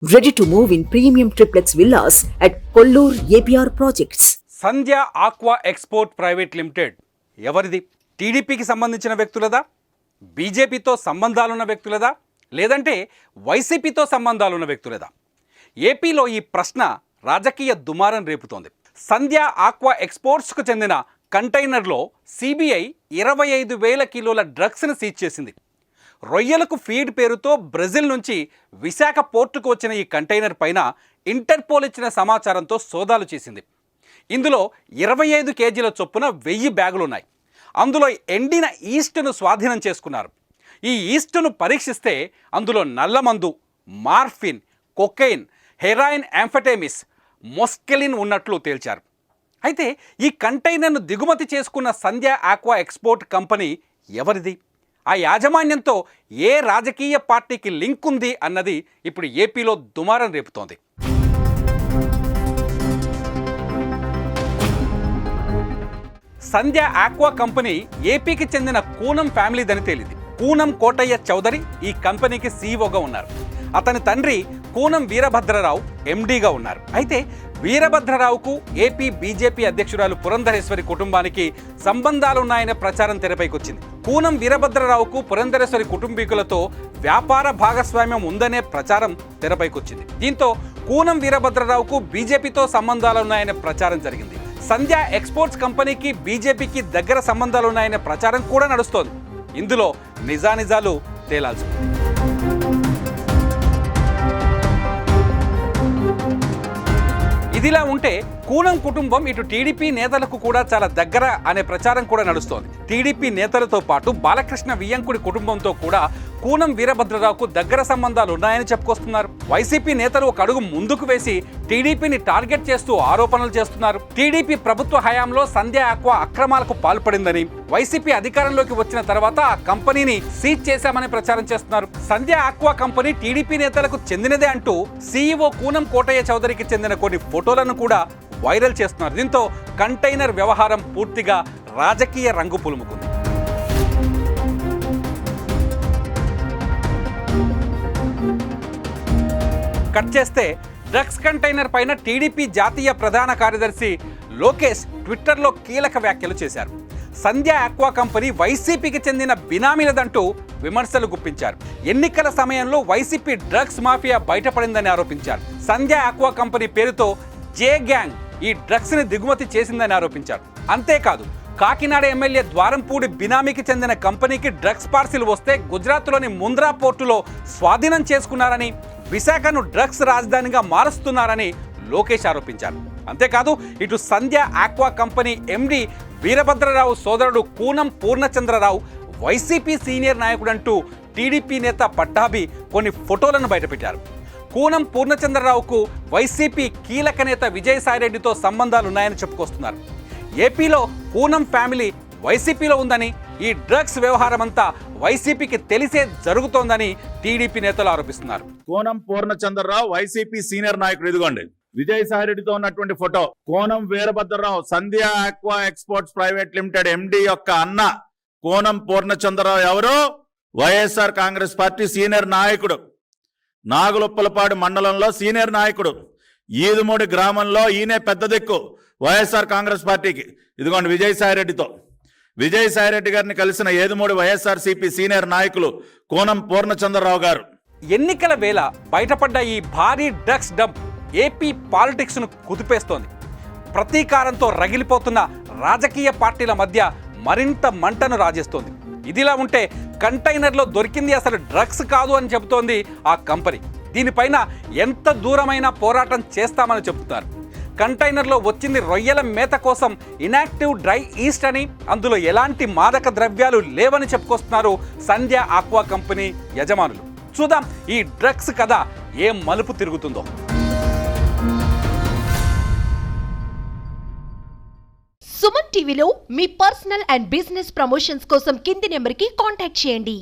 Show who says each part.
Speaker 1: Ready to move in premium triplex villas at Kollur APR Projects.
Speaker 2: Sandhya aqua export private limited ఎవరిది? టీడీపీకి సంబంధించిన వ్యక్తులదా, బీజేపీతో సంబంధాలున్న వ్యక్తులదా, లేదంటే వైసీపీతో సంబంధాలున్న వ్యక్తులదా? ఏపీలో ఈ ప్రశ్న రాజకీయ దుమారం రేపుతోంది. సంధ్య ఆక్వా ఎక్స్పోర్ట్స్కు చెందిన కంటైనర్లో సిబిఐ 25,000 కిలోల డ్రగ్స్ని సీజ్ చేసింది. రొయ్యలకు ఫీడ్ పేరుతో బ్రెజిల్ నుంచి విశాఖ పోర్టుకు వచ్చిన ఈ కంటైనర్ పైన ఇంటర్పోల్ ఇచ్చిన సమాచారంతో సోదాలు చేసింది. ఇందులో 25 కేజీల చొప్పున 1000 బ్యాగులున్నాయి. అందులో ఎండిన ఈస్ట్ను స్వాధీనం చేసుకున్నారు. ఈ ఈస్ట్ను పరీక్షిస్తే అందులో నల్లమందు, మార్ఫిన్, కొకైన్, హెరాయిన్, యాంఫెటమిస్, మొస్కెలిన్ ఉన్నట్లు తేల్చారు. అయితే ఈ కంటైనర్ను దిగుమతి చేసుకున్న సంధ్య ఆక్వా ఎక్స్పోర్ట్ కంపెనీ ఎవరిది? ఆ యాజమాన్యంతో ఏ రాజకీయ పార్టీకి లింక్ ఉంది అన్నది ఇప్పుడు ఏపీలో దుమారం రేపుతోంది. సంధ్య ఆక్వా కంపెనీ ఏపీకి చెందిన కూనం ఫ్యామిలీదని తేలింది. కూనం కోటయ్య చౌదరి ఈ కంపెనీకి సీఈఓగా ఉన్నారు. అతని తండ్రి కూనం వీరభద్రరావు ఎండీగా ఉన్నారు. అయితే వీరభద్రరావుకు ఏపీ బీజేపీ అధ్యక్షురాలు పురంధరేశ్వరి కుటుంబానికి సంబంధాలున్నాయనే ప్రచారం తెరపైకొచ్చింది. కూనం వీరభద్రరావుకు పురంధరేశ్వరి కుటుంబీకులతో వ్యాపార భాగస్వామ్యం ఉందనే ప్రచారం తెరపైకొచ్చింది. దీంతో కూనం వీరభద్రరావుకు బీజేపీతో సంబంధాలున్నాయనే ప్రచారం జరిగింది. సంధ్య ఎక్స్పోర్ట్స్ కంపెనీకి బీజేపీకి దగ్గర సంబంధాలున్నాయనే ప్రచారం కూడా నడుస్తోంది. ఇందులో నిజానిజాలు తేలాల్సి ఉంది. ఇదిలా ఉంటే కూనం కుటుంబం ఇటు టీడీపీ నేతలకు కూడా చాలా దగ్గర అనే ప్రచారం కూడా నడుస్తోంది. టీడీపీ నేతలతో పాటు బాలకృష్ణ వియ్యంకుడి కుటుంబంతో కూడా కూనం వీరభద్రరావుకు దగ్గర సంబంధాలు ఉన్నాయని చెప్పుకొస్తున్నారు. వైసీపీ నేతలు ఒక అడుగు ముందుకు వేసి టీడీపీని టార్గెట్ చేస్తూ ఆరోపణలు చేస్తున్నారు. టీడీపీ ప్రభుత్వ హయాంలో సంధ్య ఆక్వా అక్రమాలకు పాల్పడిందని, వైసీపీ అధికారంలోకి వచ్చిన తర్వాత ఆ కంపెనీని సీజ్ చేశామని ప్రచారం చేస్తున్నారు. సంధ్య ఆక్వా కంపెనీ టీడీపీ నేతలకు చెందినదే అంటూ సీఈఓ కూనం కోటయ్య చౌదరికి చెందిన కొన్ని ఫోటోలను కూడా వైరల్ చేస్తున్నారు. దీంతో కంటైనర్ వ్యవహారం పూర్తిగా రాజకీయ రంగు పులుముకుంది. కట్ చేస్తే డ్రగ్స్ కంటైనర్ పైన టీడీపీ జాతీయ ప్రధాన కార్యదర్శి లోకేష్ ట్విట్టర్లో కీలక వ్యాఖ్యలు చేశారు. సంధ్య ఆక్వా కంపెనీ వైసీపీకి చెందిన బినామీలదంటూ విమర్శలు గుప్పించారు. ఎన్నికల సమయంలో వైసీపీ డ్రగ్స్ మాఫియా బయటపడిందని ఆరోపించారు. సంధ్య ఆక్వా కంపెనీ పేరుతో జే గ్యాంగ్ ఈ డ్రగ్స్ ని దిగుమతి చేసిందని ఆరోపించారు. అంతేకాదు కాకినాడ ఎమ్మెల్యే ద్వారంపూడి బినామీకి చెందిన కంపెనీకి డ్రగ్స్ పార్సిల్ వస్తే గుజరాత్లోని ముంద్రా పోర్టులో స్వాధీనం చేసుకున్నారని, విశాఖను డ్రగ్స్ రాజధానిగా మారుస్తున్నారని లోకేష్ ఆరోపించారు. అంతేకాదు ఇటు Sandhya aqua company MD Veerabhadrarao సోదరుడు కూనం పూర్ణచంద్రరావు వైసీపీ సీనియర్ నాయకుడంటూ టీడీపీ నేత పట్టాభి కొన్ని ఫోటోలను బయటపెట్టారు. కూనం పూర్ణచంద్రరావుకు వైసీపీ కీలక నేత విజయసాయిరెడ్డితో సంబంధాలున్నాయని చెప్పుకొస్తున్నారు. ఏపీలో కూనం ఫ్యామిలీ వైసీపీలో ఉందని, ఈ డ్రగ్స్ వ్యవహారం అంతా వైసీపీకి తెలిసే జరుగుతోందని టీడీపీ నేతలు ఆరోపిస్తున్నారు.
Speaker 3: కూనం పూర్ణచంద్రరావు వైసీపీ సీనియర్ నాయకుడు, ఇదిగోండి విజయసాయిరెడ్డితో ఉన్నటువంటి photo. Koonam Veerabhadrarao Sandhya aqua exports private limited MD యొక్క అన్న కూనం పూర్ణచంద్రరావు ఎవరు? వైఎస్ఆర్ కాంగ్రెస్ పార్టీ సీనియర్ నాయకుడు, నాగులుప్పలపాడు మండలంలో సీనియర్ నాయకుడు, ఈదుమూడి గ్రామంలో ఈయనే పెద్ద దిక్కు వైఎస్ఆర్ కాంగ్రెస్ పార్టీకి. ఇదిగోండి విజయసాయిరెడ్డితో, విజయసాయిరెడ్డి గారిని కలిసిన ఏదుమూడి వైఎస్ఆర్సీపీ సీనియర్ నాయకులు కూనం పూర్ణచంద్రరావు గారు.
Speaker 2: ఎన్నికల వేళ బయటపడ్డ ఈ భారీ డ్రగ్స్ డంప్ ఏపీ పాలిటిక్స్ను కుదిపేస్తోంది. ప్రతీకారంతో రగిలిపోతున్న రాజకీయ పార్టీల మధ్య మరింత మంటను రాజేస్తోంది. ఇదిలా ఉంటే కంటైనర్లో దొరికింది అసలు డ్రగ్స్ కాదు అని చెబుతోంది ఆ కంపెనీ. దీనిపైన ఎంత దూరమైన పోరాటం చేస్తామని చెబుతున్నారు. కంటైనర్లో వచ్చింది రొయ్యల మేత కోసం ఇనాక్టివ్ డ్రై ఈస్ట్ అని, అందులో ఎలాంటి మాదక ద్రవ్యాలు లేవని చెప్పుకొస్తున్నారు సంధ్య ఆక్వా కంపెనీ యజమానులు. చూద్దాం ఈ డ్రగ్స్ కథ ఏం మలుపు తిరుగుతుందో.
Speaker 4: సుమన్ టీవీలో మీ పర్సనల్ అండ్ బిజినెస్ ప్రమోషన్స్ కోసం కింది నెంబర్కి కాంటాక్ట్ చేయండి.